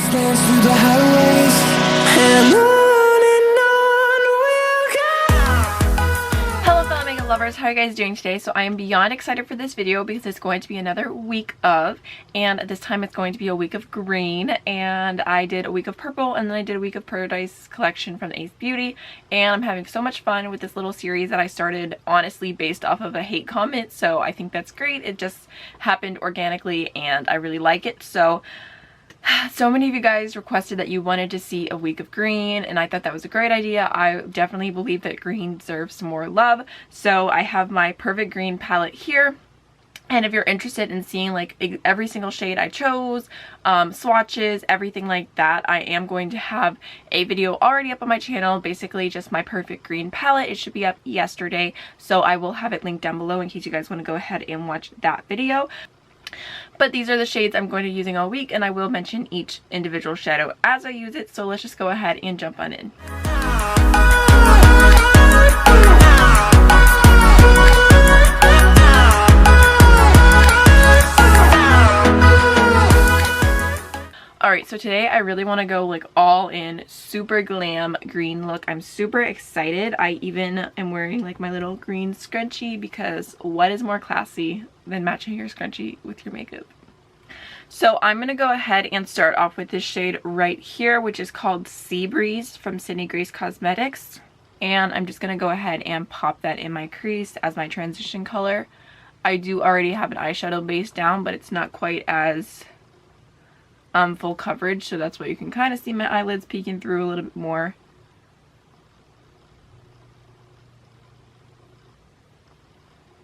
wastelands through the highways, and on we'll go. Hello fellow makeup lovers, how are you guys doing today? So I am beyond excited for this video because it's going to be another week of, and this time it's going to be a week of green, and I did a week of purple and then I did a week of Paradise collection from Ace Beauty, and I'm having so much fun with this little series that I started honestly based off of a hate comment, so I think that's great. It just happened organically and I really like it. So many of you guys requested that you wanted to see a week of green, and I thought that was a great idea. I definitely believe that green deserves more love. So I have my perfect green palette here. And if you're interested in seeing like every single shade I chose, swatches, everything like that, I am going to have a video already up on my channel, basically just my perfect green palette. It should be up yesterday, so I will have it linked down below in case you guys want to go ahead and watch that video. But these are the shades I'm going to be using all week, and I will mention each individual shadow as I use it, so let's just go ahead and jump on in. Alright, so today I really want to go like all in super glam green look. I'm super excited. I even am wearing like my little green scrunchie because what is more classy than matching your scrunchie with your makeup? So I'm going to go ahead and start off with this shade right here, which is called Sea Breeze from Sydney Grace Cosmetics. And I'm just going to go ahead and pop that in my crease as my transition color. I do already have an eyeshadow base down, but it's not quite as full coverage, so that's why you can kind of see my eyelids peeking through a little bit more.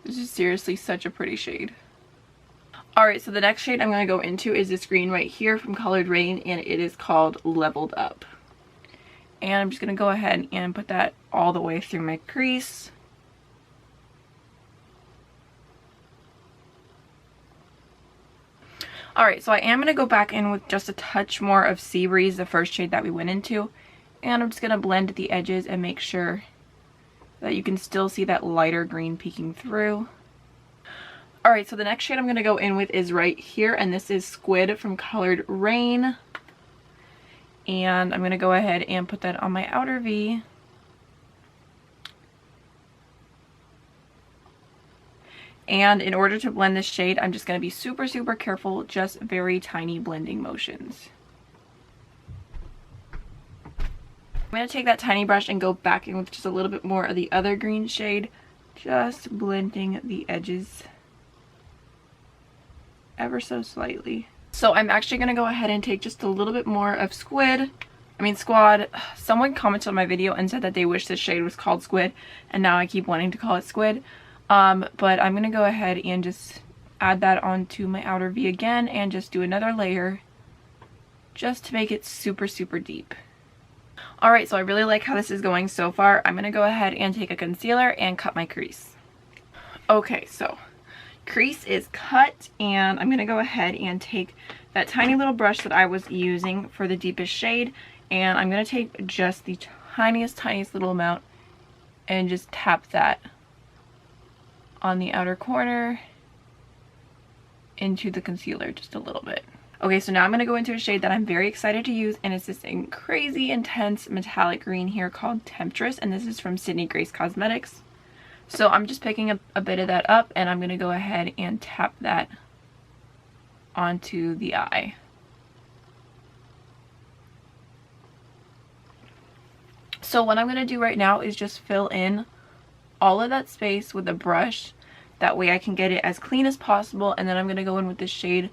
This is seriously such a pretty shade. Alright, so the next shade I'm going to go into is this green right here from colored Raine, and it is called Leveled Up. And I'm just going to go ahead and put that all the way through my crease. Alright, so I am going to go back in with just a touch more of Sea Breeze, the first shade that we went into. And I'm just going to blend the edges and make sure that you can still see that lighter green peeking through. Alright, so the next shade I'm going to go in with is right here, and this is Squid from colored Raine. And I'm going to go ahead and put that on my outer V. And in order to blend this shade, I'm just going to be super, super careful, just very tiny blending motions. I'm going to take that tiny brush and go back in with just a little bit more of the other green shade, just blending the edges ever so slightly. So I'm actually going to go ahead and take just a little bit more of Squad. Someone commented on my video and said that they wish this shade was called Squid, and now I keep wanting to call it Squid. But I'm going to go ahead and just add that onto my outer V again and just do another layer just to make it super, super deep. Alright, so I really like how this is going so far. I'm going to go ahead and take a concealer and cut my crease. Okay, so crease is cut, and I'm going to go ahead and take that tiny little brush that I was using for the deepest shade, and I'm going to take just the tiniest little amount and just tap that on the outer corner into the concealer just a little bit. Okay, so now I'm going to go into a shade that I'm very excited to use, and it's this crazy intense metallic green here called Tempest, and this is from Sydney Grace Cosmetics. So I'm just picking a bit of that up, and I'm going to go ahead and tap that onto the eye. So what I'm going to do right now is just fill in all of that space with a brush. That way I can get it as clean as possible, and then I'm going to go in with this shade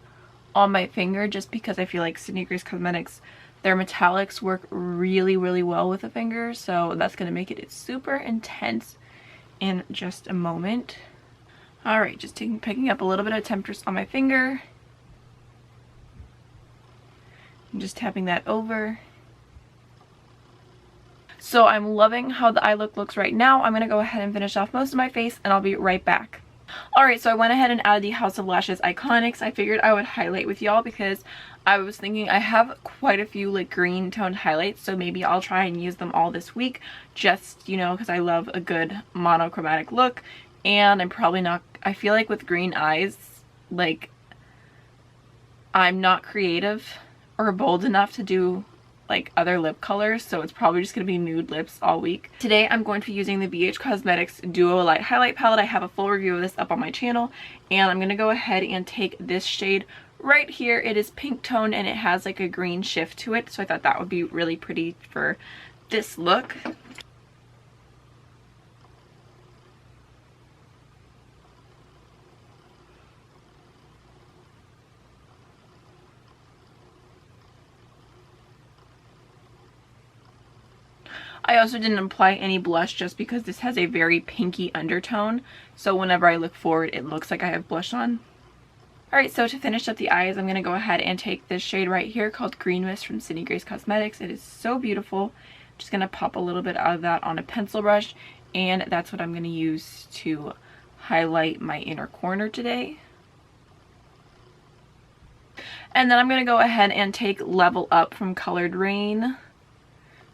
on my finger just because I feel like Sydney Grace Cosmetics, their metallics work really, really well with a finger, so that's going to make it super intense in just a moment. Alright, just picking up a little bit of Tempest on my finger. I'm just tapping that over. So I'm loving how the eye look looks right now. I'm going to go ahead and finish off most of my face, and I'll be right back. Alright, so I went ahead and added the House of Lashes Iconics. I figured I would highlight with y'all because I was thinking I have quite a few like green toned highlights, so maybe I'll try and use them all this week, just, you know, because I love a good monochromatic look. And I'm probably not, I feel like with green eyes, like, I'm not creative or bold enough to do like other lip colors, so it's probably just going to be nude lips all week. Today I'm going to be using the BH Cosmetics Duolight highlight palette. I have a full review of this up on my channel, and I'm going to go ahead and take this shade right here. It is pink tone and it has like a green shift to it, so I thought that would be really pretty for this look. I also didn't apply any blush just because this has a very pinky undertone, so whenever I look forward it looks like I have blush on. Alright, so to finish up the eyes, I'm going to go ahead and take this shade right here called Green Mist from Sydney Grace Cosmetics. It is so beautiful. I'm just going to pop a little bit out of that on a pencil brush, and that's what I'm going to use to highlight my inner corner today. And then I'm going to go ahead and take Level Up from Colored Raine.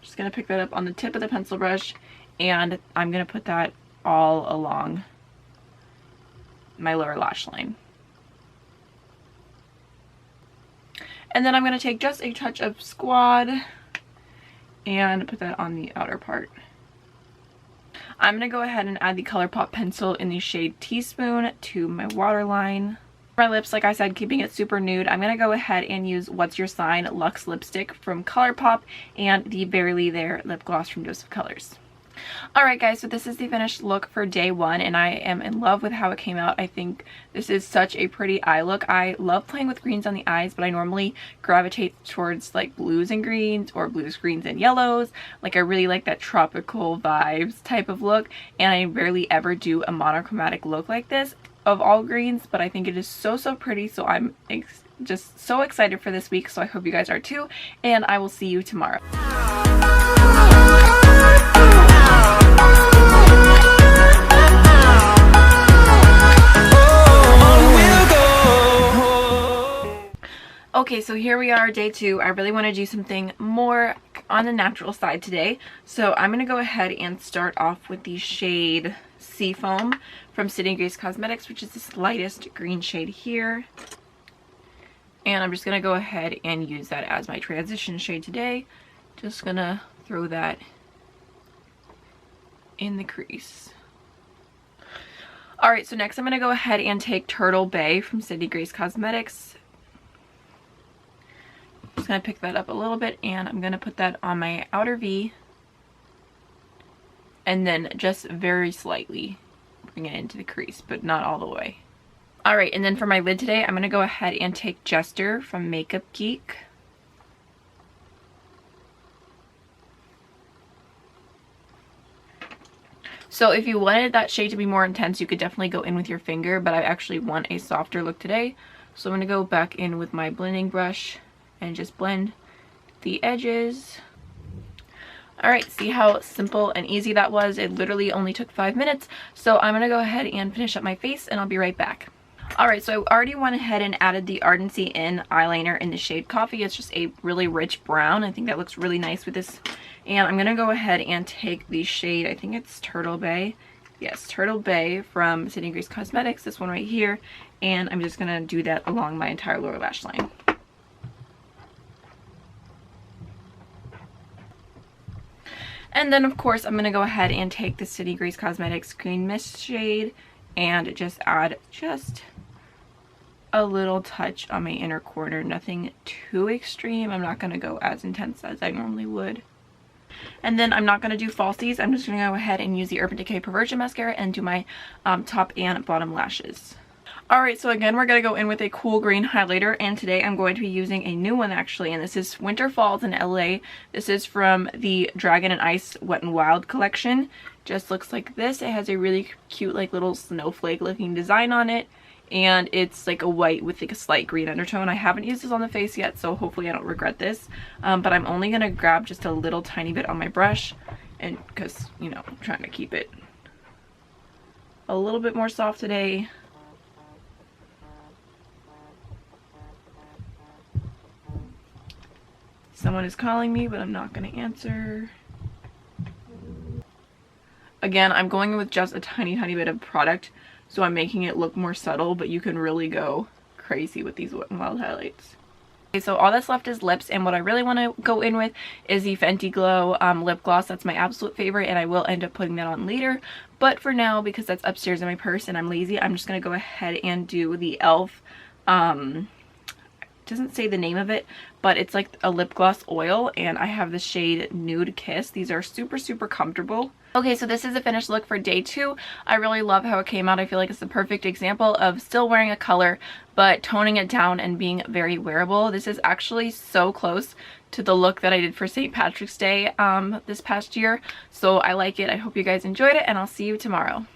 Just going to pick that up on the tip of the pencil brush, and I'm going to put that all along my lower lash line. And then I'm going to take just a touch of Squad and put that on the outer part. I'm going to go ahead and add the Colourpop pencil in the shade Teaspoon to my waterline. My lips, like I said, keeping it super nude, I'm going to go ahead and use What's Your Sign Luxe lipstick from Colourpop and the Barely There lip gloss from Joseph Colors. Alright guys, so this is the finished look for day one, and I am in love with how it came out. I think this is such a pretty eye look. I love playing with greens on the eyes, but I normally gravitate towards like blues and greens or blues, greens, and yellows. Like I really like that tropical vibes type of look, and I rarely ever do a monochromatic look like this of all greens, but I think it is so pretty, so I'm just so excited for this week, so I hope you guys are too, and I will see you tomorrow. Okay, so here we are, day two. I really want to do something more on the natural side today, so I'm going to go ahead and start off with the shade Seafoam from Sydney Grace Cosmetics, which is this lightest green shade here. And I'm just going to go ahead and use that as my transition shade today. Just going to throw that in the crease. Alright, so next I'm going to go ahead and take Turtle Bay from Sydney Grace Cosmetics. Just going to pick that up a little bit, and I'm going to put that on my outer V. And then just very slightly bring it into the crease, but not all the way. Alright, and then for my lid today, I'm going to go ahead and take Jester from Makeup Geek. So if you wanted that shade to be more intense, you could definitely go in with your finger, but I actually want a softer look today. So I'm going to go back in with my blending brush and just blend the edges. Alright, see how simple and easy that was? It literally only took 5 minutes. So I'm going to go ahead and finish up my face, and I'll be right back. Alright, so I already went ahead and added the Ardency in eyeliner in the shade Coffee. It's just a really rich brown. I think that looks really nice with this. And I'm going to go ahead and take the shade, I think it's Turtle Bay. Yes, Turtle Bay from Sydney Grace Cosmetics, this one right here. And I'm just going to do that along my entire lower lash line. And then of course I'm going to go ahead and take the Sydney Grace Cosmetics Green Mist shade and just add just a little touch on my inner corner. Nothing too extreme. I'm not going to go as intense as I normally would. And then I'm not going to do falsies. I'm just going to go ahead and use the Urban Decay Perversion Mascara and do my top and bottom lashes. Alright, so again, we're going to go in with a cool green highlighter, and today I'm going to be using a new one actually, and this is Winter Falls in LA. This is from the Dragon and Ice Wet n Wild collection. Just looks like this. It has a really cute like little snowflake looking design on it, and it's like a white with like a slight green undertone. I haven't used this on the face yet, so hopefully I don't regret this, but I'm only going to grab just a little tiny bit on my brush, and because, you know, I'm trying to keep it a little bit more soft today. Someone is calling me, but I'm not going to answer. Again, I'm going in with just a tiny bit of product, so I'm making it look more subtle, but you can really go crazy with these Wet n Wild highlights. Okay, so all that's left is lips, and what I really want to go in with is the Fenty Glow lip gloss. That's my absolute favorite, and I will end up putting that on later. But for now, because that's upstairs in my purse and I'm lazy, I'm just going to go ahead and do the e.l.f. Doesn't say the name of it, but it's like a lip gloss oil, and I have the shade Nude Kiss. These are super, super comfortable. Okay, so this is the finished look for day 2. I really love how it came out. I feel like it's the perfect example of still wearing a color, but toning it down and being very wearable. This is actually so close to the look that I did for St. Patrick's Day this past year. So I like it. I hope you guys enjoyed it, and I'll see you tomorrow.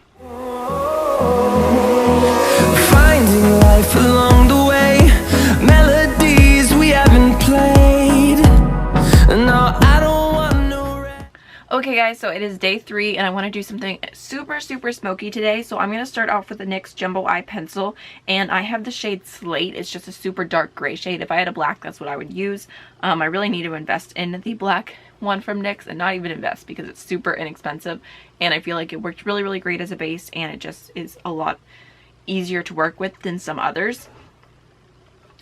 Finding life along the way, melodies we haven't played. No, I don't want no rest. Okay guys, so it is day 3 and I want to do something super, super smoky today. So I'm going to start off with the NYX Jumbo Eye Pencil, and I have the shade Slate. It's just a super dark gray shade. If I had a black, that's what I would use. I really need to invest in the black one from NYX, and not even invest because it's super inexpensive, and I feel like it worked really, really great as a base, and it just is a lot easier to work with than some others.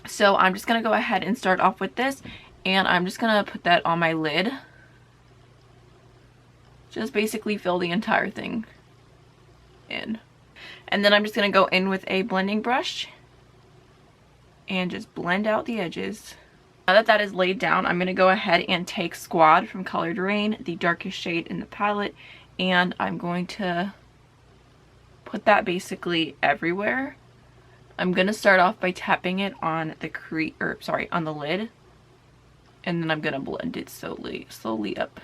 So I'm just going to go ahead and start off with this, and I'm just going to put that on my lid. Just basically fill the entire thing in. And then I'm just going to go in with a blending brush and just blend out the edges. Now that that is laid down, I'm going to go ahead and take Squad from Colored Raine, the darkest shade in the palette, and I'm going to put that basically everywhere. I'm going to start off by tapping it on the on the lid, and then I'm going to blend it slowly up.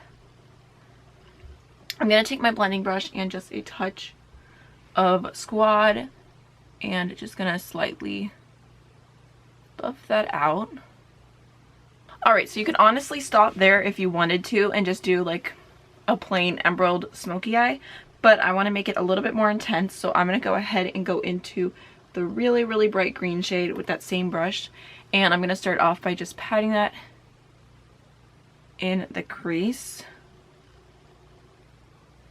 I'm going to take my blending brush and just a touch of Squad, and just going to slightly buff that out. Alright, so you can honestly stop there if you wanted to and just do like a plain emerald smoky eye, but I want to make it a little bit more intense, so I'm going to go ahead and go into the really, really bright green shade with that same brush, and I'm going to start off by just patting that in the crease.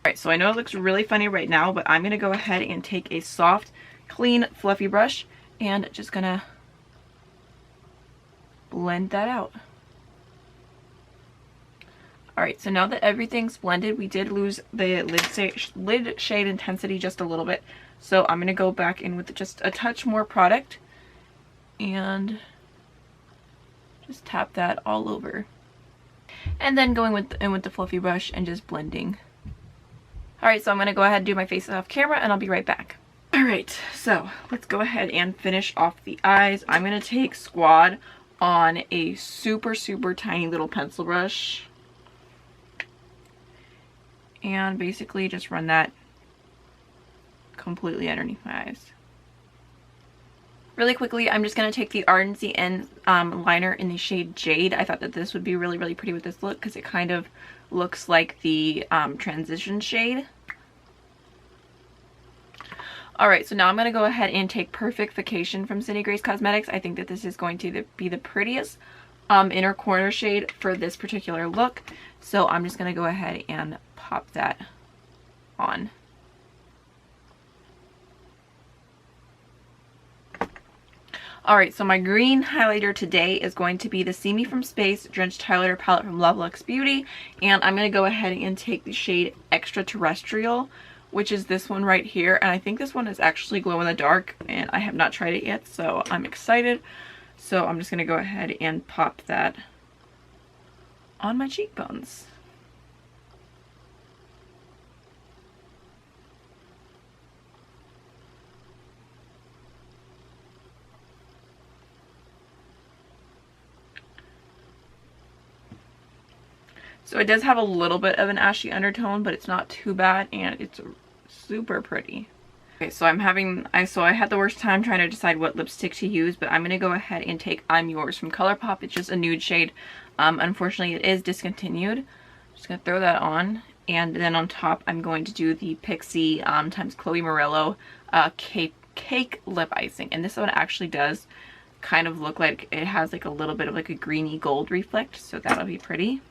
Alright, so I know it looks really funny right now, but I'm going to go ahead and take a soft, clean, fluffy brush and just going to blend that out. Alright, so now that everything's blended, we did lose the lid shade intensity just a little bit. So I'm going to go back in with just a touch more product and just tap that all over. And then going in with the fluffy brush and just blending. Alright, so I'm going to go ahead and do my face off camera, and I'll be right back. Alright, so let's go ahead and finish off the eyes. I'm going to take Squad on a super, super tiny little pencil brush, and basically just run that completely underneath my eyes. Really quickly, I'm just going to take the Ardency N liner in the shade Jade. I thought that this would be really, really pretty with this look because it kind of looks like the transition shade. Alright, so now I'm going to go ahead and take Perfectification from Cindy Grace Cosmetics. I think that this is going to be the prettiest inner corner shade for this particular look. So I'm just going to go ahead and pop that on. Alright, so my green highlighter today is going to be the See Me From Space Drenched Highlighter Palette from Luxe Beauty. And I'm going to go ahead and take the shade Extraterrestrial, which is this one right here. And I think this one is actually glow in the dark, and I have not tried it yet, so I'm excited. So I'm just going to go ahead and pop that on my cheekbones. So it does have a little bit of an ashy undertone, but it's not too bad, and it's super pretty. Okay, so I had the worst time trying to decide what lipstick to use, but I'm going to go ahead and take I'm Yours from Colourpop. It's just a nude shade. Unfortunately, it is discontinued. Just going to throw that on, and then on top, I'm going to do the Pixi times Chloe Morello cake lip icing. And this one actually does kind of look like it has like a little bit of like a greeny gold reflect, so that'll be pretty.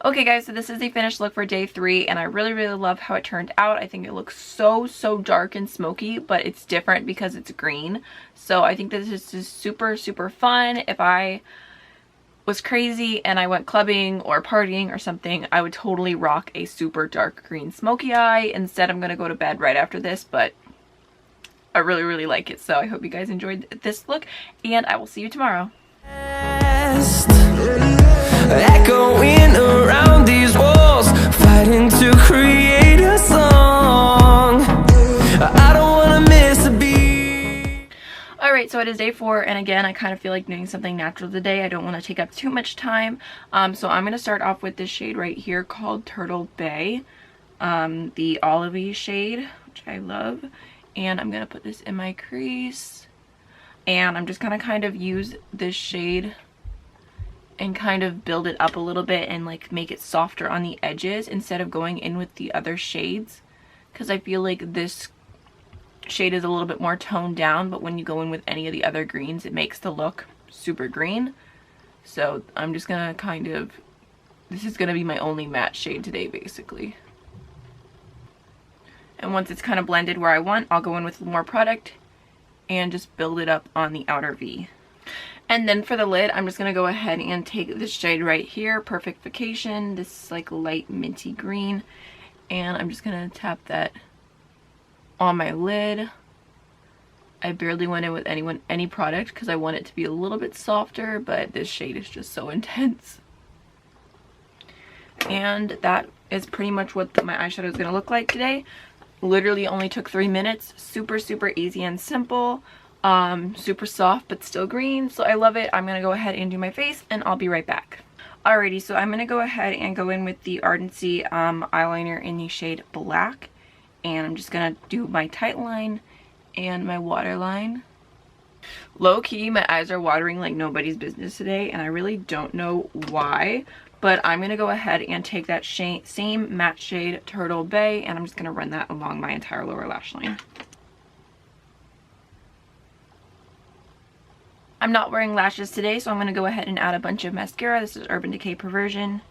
Okay guys, so this is the finished look for day 3, and I really, really love how it turned out. I think it looks so dark and smoky, but it's different because it's green. So I think this is just super, super fun. If I was crazy and I went clubbing or partying or something, I would totally rock a super dark green smoky eye. Instead, I'm going to go to bed right after this, but I really, really like it. So I hope you guys enjoyed this look, and I will see you tomorrow. Echoing around these walls, fighting to create a song. I don't want to miss a beat. Alright, so it is day 4, and again, I kind of feel like doing something natural today. I don't want to take up too much time. So I'm going to start off with this shade right here called Turtle Bay. The olivey shade, which I love. And I'm going to put this in my crease. And I'm just going to kind of use this shade and kind of build it up a little bit and like make it softer on the edges instead of going in with the other shades. Because I feel like this shade is a little bit more toned down, but when you go in with any of the other greens, it makes the look super green. So I'm just going to kind of, this is going to be my only matte shade today basically. And once it's kind of blended where I want, I'll go in with more product and just build it up on the outer V. And then for the lid, I'm just going to go ahead and take this shade right here, Perfectification. This is like light minty green. And I'm just going to tap that on my lid. I barely went in with any product because I want it to be a little bit softer, but this shade is just so intense. And that is pretty much what my eyeshadow is going to look like today. Literally only took 3 minutes. Super, super easy and simple. Super soft, but still green. So I love it. I'm going to go ahead and do my face, and I'll be right back. Alrighty, so I'm going to go ahead and go in with the Ardency eyeliner in the shade Black. And I'm just going to do my tight line and my waterline. Low-key, my eyes are watering like nobody's business today, and I really don't know why. But I'm going to go ahead and take that same matte shade, Turtle Bay, and I'm just going to run that along my entire lower lash line. I'm not wearing lashes today, so I'm going to go ahead and add a bunch of mascara. This is Urban Decay Perversion.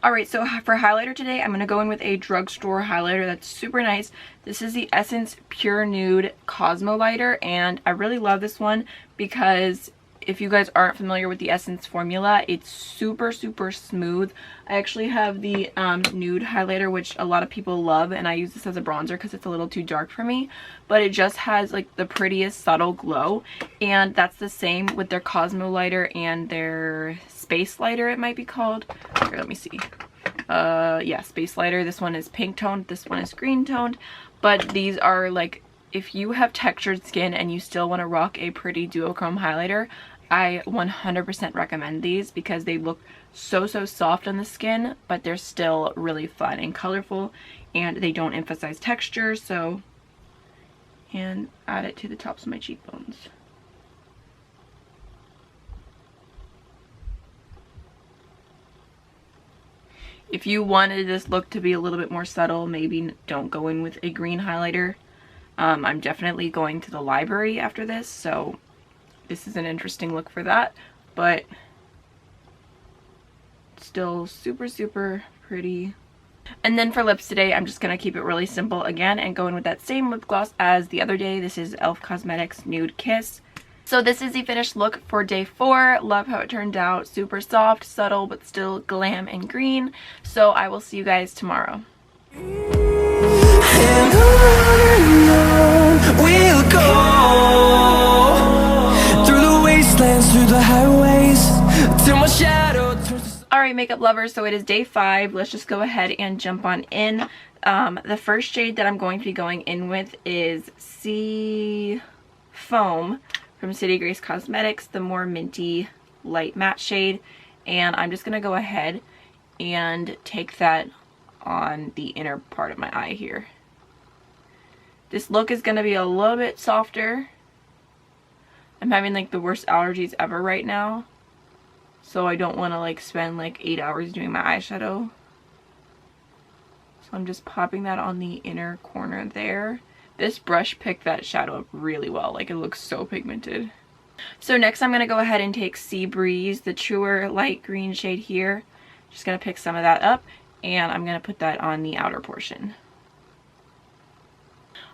Alright, so for highlighter today, I'm going to go in with a drugstore highlighter that's super nice. This is the Essence Pure Nude Cosmo Lighter, and I really love this one because if you guys aren't familiar with the Essence formula, it's super, super smooth. I actually have the Nude highlighter, which a lot of people love, and I use this as a bronzer because it's a little too dark for me. But it just has like the prettiest subtle glow, and that's the same with their Cosmo lighter and their Space lighter, it might be called. Here, let me see. Yeah, Space lighter. This one is pink toned, this one is green toned. But these are like, if you have textured skin and you still want to rock a pretty duochrome highlighter, I 100% recommend these because they look so soft on the skin, but they're still really fun and colorful, and they don't emphasize texture. So, and add it to the tops of my cheekbones. If you wanted this look to be a little bit more subtle, maybe don't go in with a green highlighter. I'm definitely going to the library after this, so this is an interesting look for that, but still super, super pretty. And then for lips today, I'm just going to keep it really simple again and go in with that same lip gloss as the other day. This is e.l.f. Cosmetics Nude Kiss. So this is the finished look for day 4. Love how it turned out. Super soft, subtle, but still glam and green. So I will see you guys tomorrow. And on we'll go, through the wastelands, through the highways, till my shadow turns. Alright, makeup lovers, so it is day 5. Let's just go ahead and jump on in. The first shade that I'm going to be going in with is Sea Foam from City Grace Cosmetics, the more minty light matte shade. And I'm just going to go ahead and take that on the inner part of my eye here. This look is going to be a little bit softer. I'm having like the worst allergies ever right now, so I don't want to like spend like 8 hours doing my eyeshadow. So I'm just popping that on the inner corner there. This brush picked that shadow up really well. Like, it looks so pigmented. So next I'm going to go ahead and take Sea Breeze, the truer light green shade here. Just going to pick some of that up, and I'm going to put that on the outer portion.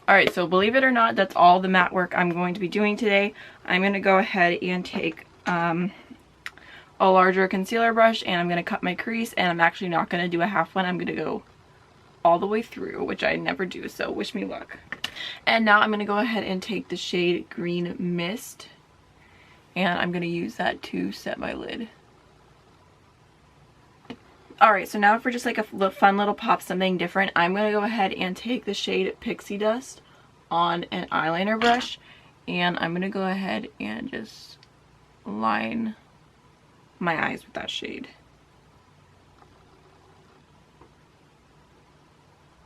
Alright, so believe it or not, that's all the matte work I'm going to be doing today. I'm going to go ahead and take a a larger concealer brush and I'm going to cut my crease, and I'm actually not going to do a half one. I'm going to go all the way through, which I never do, so wish me luck. And now I'm going to go ahead and take the shade Green Mist, and I'm going to use that to set my lid. Alright, so now for just like a fun little pop, something different, I'm going to go ahead and take the shade Pixi Dust on an eyeliner brush, and I'm going to go ahead and just line my eyes with that shade.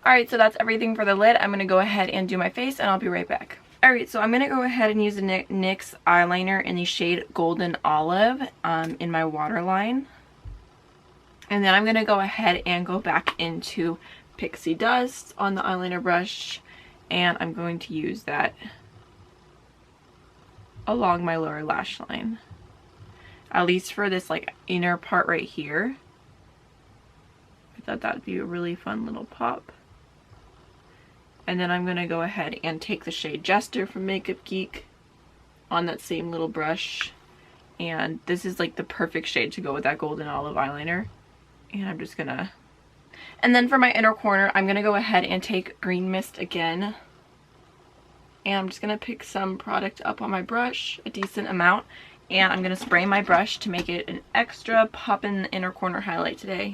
Alright, so that's everything for the lid. I'm going to go ahead and do my face, and I'll be right back. Alright, so I'm going to go ahead and use the NYX eyeliner in the shade Golden Olive in my waterline. And then I'm going to go ahead and go back into Pixi Dust on the eyeliner brush, and I'm going to use that along my lower lash line. At least for this like inner part right here. I thought that would be a really fun little pop. And then I'm going to go ahead and take the shade Jester from Makeup Geek on that same little brush. And this is like the perfect shade to go with that Golden Olive eyeliner. And I'm just going to... And then for my inner corner, I'm going to go ahead and take Green Mist again. And I'm just going to pick some product up on my brush, a decent amount. And I'm going to spray my brush to make it an extra pop in the inner corner highlight today.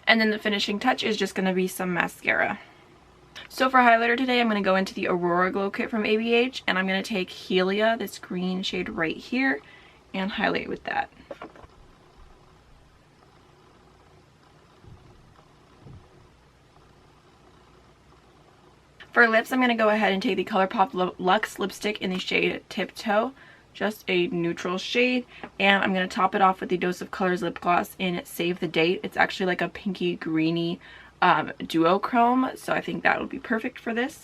And then the finishing touch is just going to be some mascara. So for highlighter today, I'm going to go into the Aurora Glow Kit from ABH, and I'm going to take Helia, this green shade right here, and highlight with that. For lips, I'm going to go ahead and take the Colourpop Luxe lipstick in the shade Tiptoe, just a neutral shade, and I'm going to top it off with the Dose of Colors lip gloss in Save the Date. It's actually like a pinky greeny duochrome, so I think that would be perfect for this.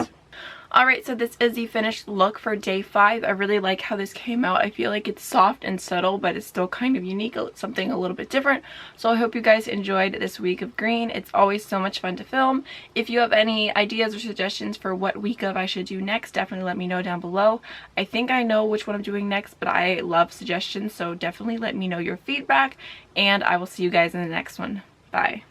Alright, so this is the finished look for day 5. I really like how this came out. I feel like it's soft and subtle, but it's still kind of unique, something a little bit different. So I hope you guys enjoyed this week of green. It's always so much fun to film. If you have any ideas or suggestions for what week of I should do next, definitely let me know down below. I think I know which one I'm doing next, but I love suggestions, so definitely let me know your feedback, and I will see you guys in the next one. Bye.